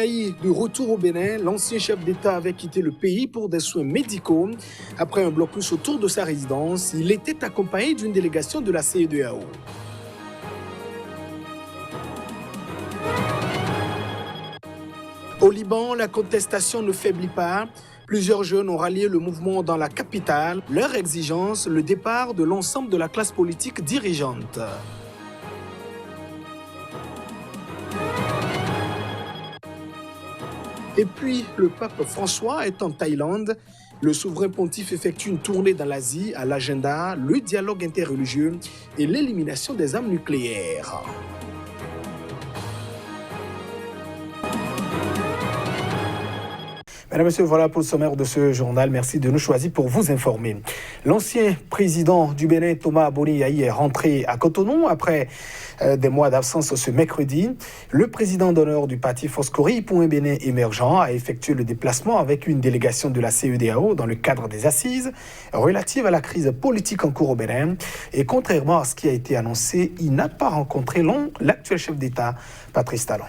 Yayi, de retour au Bénin, l'ancien chef d'État avait quitté le pays pour des soins médicaux. Après un blocus autour de sa résidence, il était accompagné d'une délégation de la CEDEAO. Au Liban, la contestation ne faiblit pas. Plusieurs jeunes ont rallié le mouvement dans la capitale. Leur exigence, le départ de l'ensemble de la classe politique dirigeante. Et puis, le pape François est en Thaïlande. Le souverain pontife effectue une tournée dans l'Asie. À l'agenda, le dialogue interreligieux et l'élimination des armes nucléaires. Mesdames et messieurs, voilà pour le sommaire de ce journal. Merci de nous choisir pour vous informer. L'ancien président du Bénin, Thomas Boni Yayi, est rentré à Cotonou après des mois d'absence ce mercredi. Le président d'honneur du parti Foscori pour un Bénin émergent a effectué le déplacement avec une délégation de la CEDEAO dans le cadre des assises relatives à la crise politique en cours au Bénin. Et contrairement à ce qui a été annoncé, il n'a pas rencontré l'actuel chef d'État, Patrice Talon.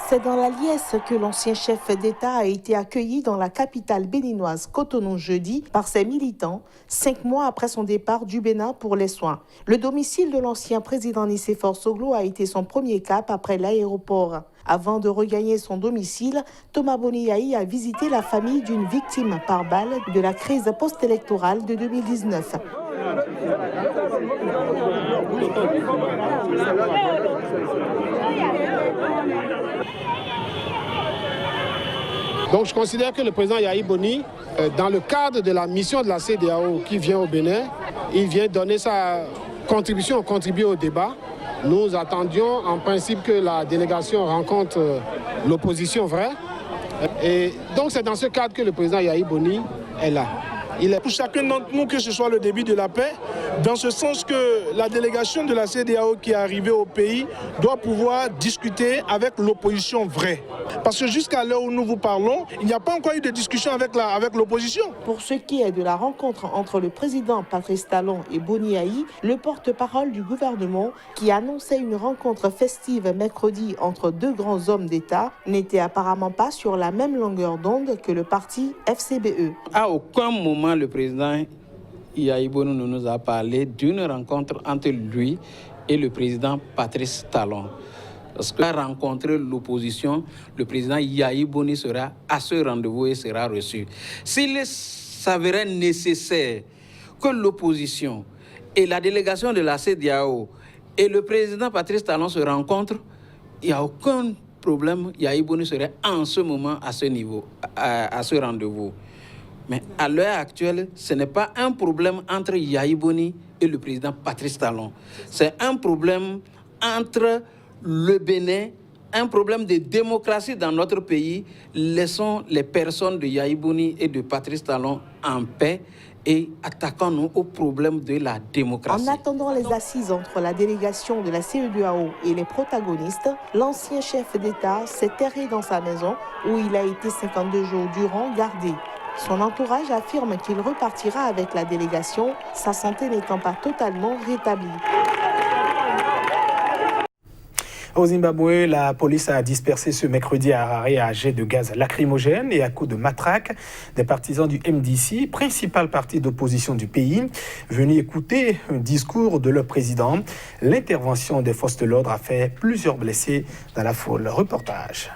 C'est dans la liesse que l'ancien chef d'État a été accueilli dans la capitale béninoise Cotonou jeudi par ses militants, 5 mois après son départ du Bénin pour les soins. Le domicile de l'ancien président Nicéphore Soglo a été son premier cap après l'aéroport. Avant de regagner son domicile, Thomas Boni Yayi a visité la famille d'une victime par balle de la crise post-électorale de 2019. Donc je considère que le président Yayi Boni, dans le cadre de la mission de la CEDEAO qui vient au Bénin, il vient donner sa contribution, contribuer au débat. Nous attendions en principe que la délégation rencontre l'opposition vraie. Et donc c'est dans ce cadre que le président Yayi Boni est là. Il est pour chacun d'entre nous que ce soit le début de la paix, dans ce sens que la délégation de la CEDEAO qui est arrivée au pays doit pouvoir discuter avec l'opposition vraie. Parce que jusqu'à l'heure où nous vous parlons, il n'y a pas encore eu de discussion avec l'opposition. Pour ce qui est de la rencontre entre le président Patrice Talon et Boni Yayi, le porte-parole du gouvernement, qui annonçait une rencontre festive mercredi entre deux grands hommes d'État, n'était apparemment pas sur la même longueur d'onde que le parti FCBE. À aucun moment, le président Yayi Boni ne nous a parlé d'une rencontre entre lui et le président Patrice Talon. Parce qu'il a rencontré l'opposition, le président Yayi Boni sera à ce rendez-vous et sera reçu. S'il s'avérait nécessaire que l'opposition et la délégation de la CEDEAO et le président Patrice Talon se rencontrent, il n'y a aucun problème, Yayi Boni serait en ce moment à ce niveau, à ce rendez-vous. Mais à l'heure actuelle, ce n'est pas un problème entre Yayi Boni et le président Patrice Talon. C'est un problème entre le Bénin, un problème de démocratie dans notre pays. Laissons les personnes de Yayi Boni et de Patrice Talon en paix et attaquons-nous au problème de la démocratie. En attendant les assises entre la délégation de la CEDEAO et les protagonistes, l'ancien chef d'État s'est terré dans sa maison où il a été 52 jours durant gardé. Son entourage affirme qu'il repartira avec la délégation, sa santé n'étant pas totalement rétablie. Au Zimbabwe, la police a dispersé ce mercredi à Harare à jet de gaz lacrymogène et à coups de matraque des partisans du MDC, principal parti d'opposition du pays, venus écouter un discours de leur président. L'intervention des forces de l'ordre a fait plusieurs blessés dans la foule. Reportage.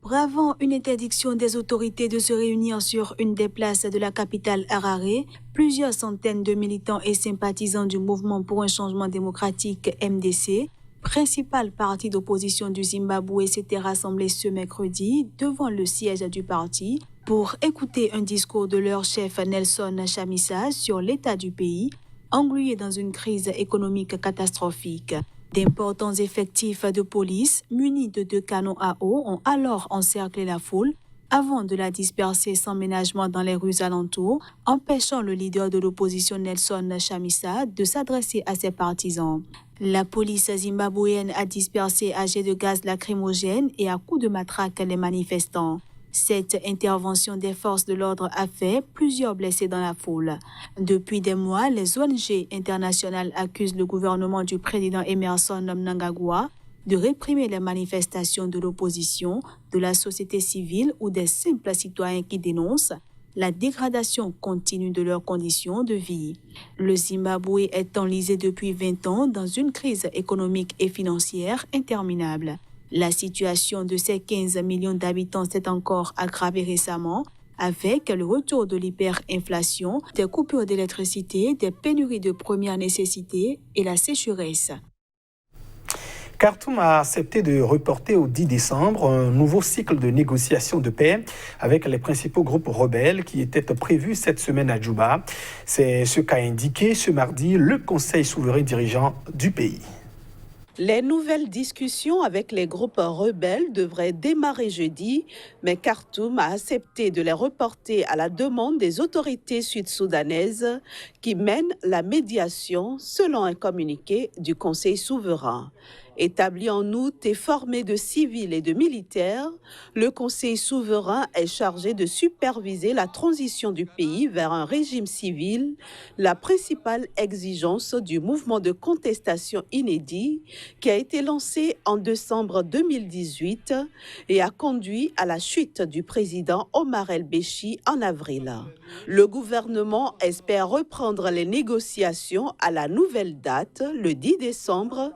Bravant une interdiction des autorités de se réunir sur une des places de la capitale Harare, plusieurs centaines de militants et sympathisants du mouvement pour un changement démocratique MDC, principal parti d'opposition du Zimbabwe, s'étaient rassemblés ce mercredi devant le siège du parti pour écouter un discours de leur chef Nelson Chamisa sur l'état du pays, englué dans une crise économique catastrophique. D'importants effectifs de police, munis de 2 canons à eau, ont alors encerclé la foule avant de la disperser sans ménagement dans les rues alentours, empêchant le leader de l'opposition Nelson Chamisa de s'adresser à ses partisans. La police zimbabwéenne a dispersé à jet de gaz lacrymogène et à coups de matraque les manifestants. Cette intervention des forces de l'ordre a fait plusieurs blessés dans la foule. Depuis des mois, les ONG internationales accusent le gouvernement du président Emmerson Mnangagwa de réprimer les manifestations de l'opposition, de la société civile ou des simples citoyens qui dénoncent la dégradation continue de leurs conditions de vie. Le Zimbabwe est enlisé depuis 20 ans dans une crise économique et financière interminable. La situation de ces 15 millions d'habitants s'est encore aggravée récemment avec le retour de l'hyperinflation, des coupures d'électricité, des pénuries de première nécessité et la sécheresse. Khartoum a accepté de reporter au 10 décembre un nouveau cycle de négociations de paix avec les principaux groupes rebelles qui étaient prévus cette semaine à Djouba. C'est ce qu'a indiqué ce mardi le Conseil souverain dirigeant du pays. Les nouvelles discussions avec les groupes rebelles devraient démarrer jeudi, mais Khartoum a accepté de les reporter à la demande des autorités sud-soudanaises qui mènent la médiation selon un communiqué du Conseil souverain. Établi en août et formé de civils et de militaires, le Conseil souverain est chargé de superviser la transition du pays vers un régime civil, la principale exigence du mouvement de contestation inédit qui a été lancé en décembre 2018 et a conduit à la chute du président Omar el-Béchi en avril. Le gouvernement espère reprendre les négociations à la nouvelle date, le 10 décembre,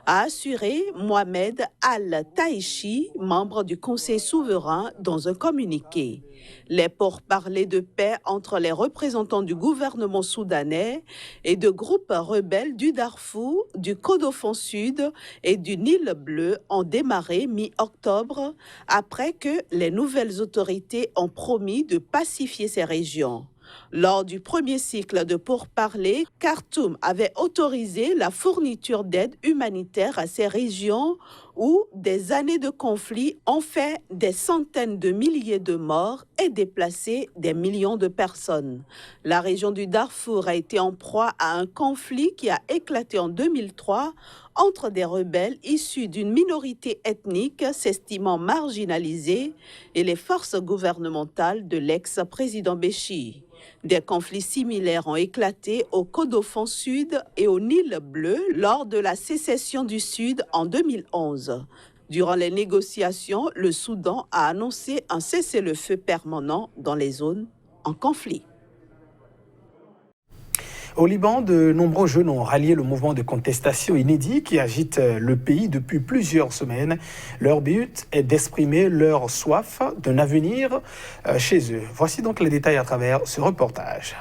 a assuré Mohamed Al-Taïchi, membre du Conseil souverain, dans un communiqué. Les pourparlers de paix entre les représentants du gouvernement soudanais et de groupes rebelles du Darfour, du Kordofan Sud et du Nil Bleu ont démarré mi-octobre après que les nouvelles autorités ont promis de pacifier ces régions. Lors du premier cycle de pourparlers, Khartoum avait autorisé la fourniture d'aide humanitaire à ces régions où des années de conflit ont fait des centaines de milliers de morts et déplacé des millions de personnes. La région du Darfour a été en proie à un conflit qui a éclaté en 2003 entre des rebelles issus d'une minorité ethnique s'estimant marginalisée et les forces gouvernementales de l'ex-président Béchi. Des conflits similaires ont éclaté au Kordofan Sud et au Nil Bleu lors de la sécession du Sud en 2011. Durant les négociations, le Soudan a annoncé un cessez-le-feu permanent dans les zones en conflit. Au Liban, de nombreux jeunes ont rallié le mouvement de contestation inédit qui agite le pays depuis plusieurs semaines. Leur but est d'exprimer leur soif d'un avenir chez eux. Voici donc les détails à travers ce reportage.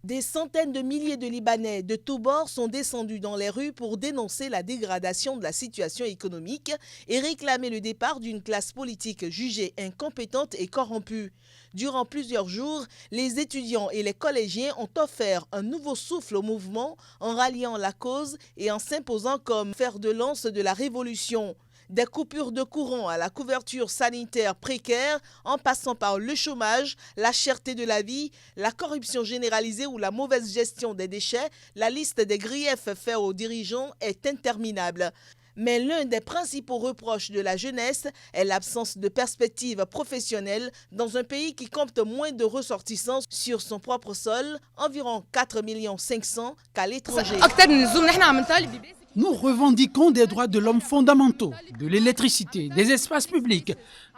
Des centaines de milliers de Libanais de tous bords sont descendus dans les rues pour dénoncer la dégradation de la situation économique et réclamer le départ d'une classe politique jugée incompétente et corrompue. Durant plusieurs jours, les étudiants et les collégiens ont offert un nouveau souffle au mouvement en ralliant la cause et en s'imposant comme fer de lance de la révolution. Des coupures de courant à la couverture sanitaire précaire, en passant par le chômage, la cherté de la vie, la corruption généralisée ou la mauvaise gestion des déchets, la liste des griefs faits aux dirigeants est interminable. Mais l'un des principaux reproches de la jeunesse est l'absence de perspectives professionnelles dans un pays qui compte moins de ressortissants sur son propre sol, environ 4,5 millions qu'à l'étranger. Nous revendiquons des droits de l'homme fondamentaux, de l'électricité, des espaces publics.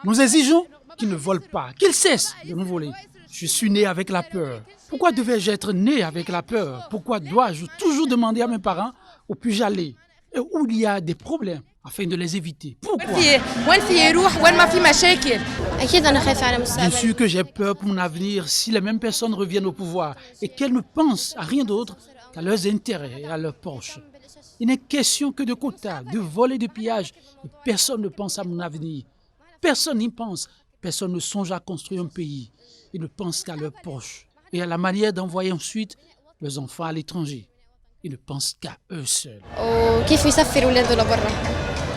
Nous exigeons qu'ils ne volent pas, qu'ils cessent de nous voler. Je suis né avec la peur. Pourquoi devais-je être né avec la peur? Pourquoi dois-je toujours demander à mes parents où puis-je aller et où il y a des problèmes afin de les éviter? Pourquoi? Bien sûr que j'ai peur pour mon avenir si les mêmes personnes reviennent au pouvoir et qu'elles ne pensent à rien d'autre qu'à leurs intérêts et à leurs poches. Il n'est question que de quotas, de vols et de pillages. Et personne ne pense à mon avenir. Personne n'y pense. Personne ne songe à construire un pays. Ils ne pensent qu'à leurs poches et à la manière d'envoyer ensuite leurs enfants à l'étranger. Ils ne pensent qu'à eux seuls.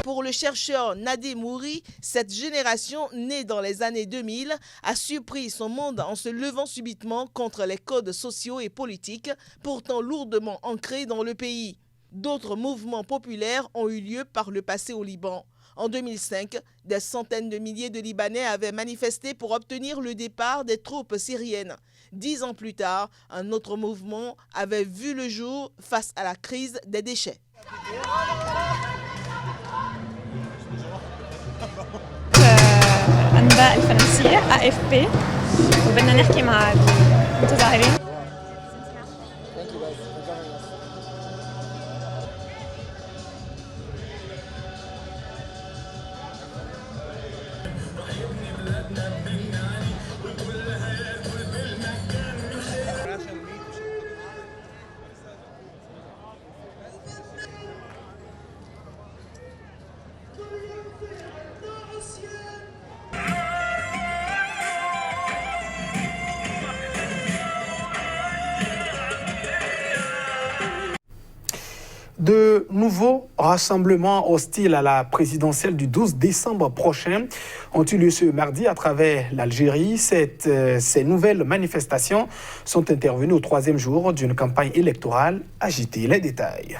Pour le chercheur Nadim Mouri, cette génération née dans les années 2000 a surpris son monde en se levant subitement contre les codes sociaux et politiques, pourtant lourdement ancrés dans le pays. D'autres mouvements populaires ont eu lieu par le passé au Liban. En 2005, des centaines de milliers de Libanais avaient manifesté pour obtenir le départ des troupes syriennes. 10 ans plus tard, un autre mouvement avait vu le jour face à la crise des déchets. أنباء الفرنسية AFP وبدنا نحكي مع المتظاهرين. De nouveaux rassemblements hostiles à la présidentielle du 12 décembre prochain ont eu lieu ce mardi à travers l'Algérie. Ces nouvelles manifestations sont intervenues au 3e jour d'une campagne électorale agitée. Les détails.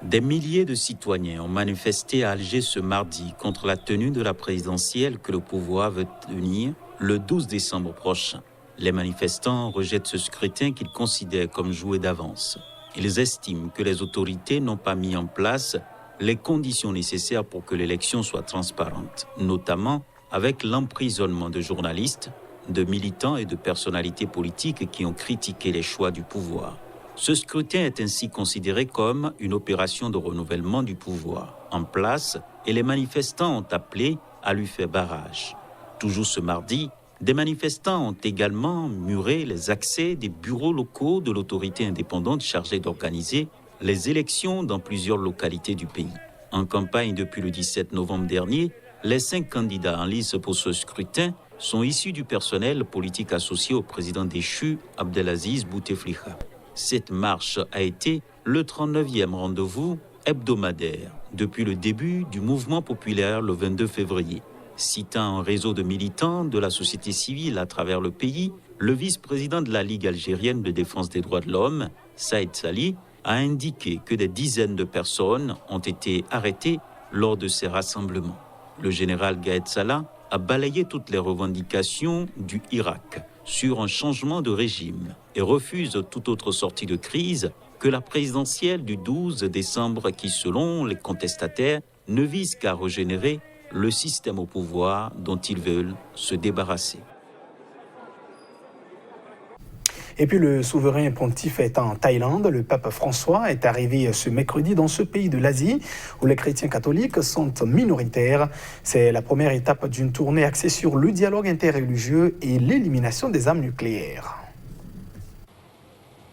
Des milliers de citoyens ont manifesté à Alger ce mardi contre la tenue de la présidentielle que le pouvoir veut tenir le 12 décembre prochain. Les manifestants rejettent ce scrutin qu'ils considèrent comme joué d'avance. Ils estiment que les autorités n'ont pas mis en place les conditions nécessaires pour que l'élection soit transparente, notamment avec l'emprisonnement de journalistes, de militants et de personnalités politiques qui ont critiqué les choix du pouvoir. Ce scrutin est ainsi considéré comme une opération de renouvellement du pouvoir en place et les manifestants ont appelé à lui faire barrage. Toujours ce mardi, des manifestants ont également muré les accès des bureaux locaux de l'autorité indépendante chargée d'organiser les élections dans plusieurs localités du pays. En campagne depuis le 17 novembre dernier, les 5 candidats en lice pour ce scrutin sont issus du personnel politique associé au président déchu Abdelaziz Bouteflika. Cette marche a été le 39e rendez-vous hebdomadaire depuis le début du mouvement populaire le 22 février. Citant un réseau de militants de la société civile à travers le pays, le vice-président de la Ligue algérienne de défense des droits de l'homme, Saïd Sali, a indiqué que des dizaines de personnes ont été arrêtées lors de ces rassemblements. Le général Gaët Salah a balayé toutes les revendications du Irak sur un changement de régime et refuse toute autre sortie de crise que la présidentielle du 12 décembre qui, selon les contestataires, ne vise qu'à régénérer le système au pouvoir dont ils veulent se débarrasser. Et puis le souverain pontife est en Thaïlande. Le pape François est arrivé ce mercredi dans ce pays de l'Asie où les chrétiens catholiques sont minoritaires. C'est la première étape d'une tournée axée sur le dialogue interreligieux et l'élimination des armes nucléaires.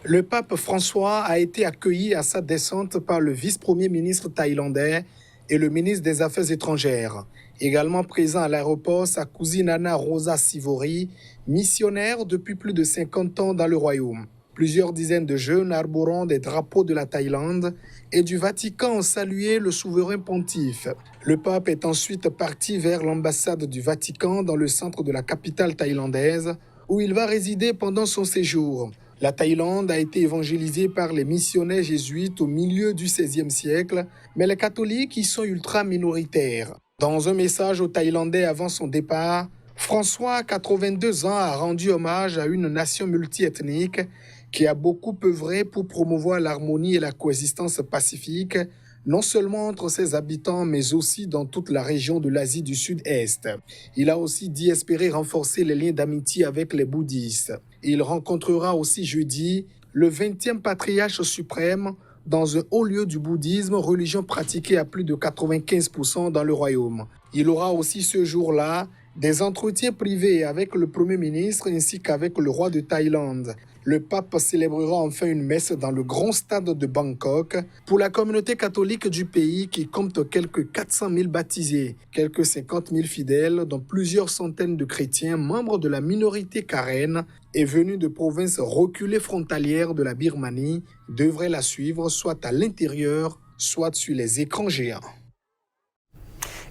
Le pape François a été accueilli à sa descente par le vice-premier ministre thaïlandais et le ministre des Affaires étrangères. Également présent à l'aéroport, sa cousine Anna Rosa Sivori, missionnaire depuis plus de 50 ans dans le royaume. Plusieurs dizaines de jeunes arborant des drapeaux de la Thaïlande et du Vatican ont salué le souverain pontife. Le pape est ensuite parti vers l'ambassade du Vatican dans le centre de la capitale thaïlandaise où il va résider pendant son séjour. La Thaïlande a été évangélisée par les missionnaires jésuites au milieu du XVIe siècle, mais les catholiques y sont ultra minoritaires. Dans un message aux Thaïlandais avant son départ, François, 82 ans, a rendu hommage à une nation multiethnique qui a beaucoup œuvré pour promouvoir l'harmonie et la coexistence pacifique, non seulement entre ses habitants, mais aussi dans toute la région de l'Asie du Sud-Est. Il a aussi dit espérer renforcer les liens d'amitié avec les bouddhistes. Il rencontrera aussi jeudi le 20e patriarche suprême dans un haut lieu du bouddhisme, religion pratiquée à plus de 95% dans le royaume. Il aura aussi ce jour-là des entretiens privés avec le Premier ministre ainsi qu'avec le roi de Thaïlande. Le pape célébrera enfin une messe dans le grand stade de Bangkok pour la communauté catholique du pays qui compte quelques 400 000 baptisés, quelques 50 000 fidèles, dont plusieurs centaines de chrétiens membres de la minorité karen et venus de provinces reculées frontalières de la Birmanie devraient la suivre soit à l'intérieur, soit sur les écrans géants.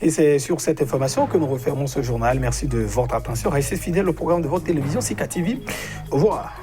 Et c'est sur cette information que nous refermons ce journal. Merci de votre attention. Restez fidèles au programme de votre télévision Sika TV. Au revoir.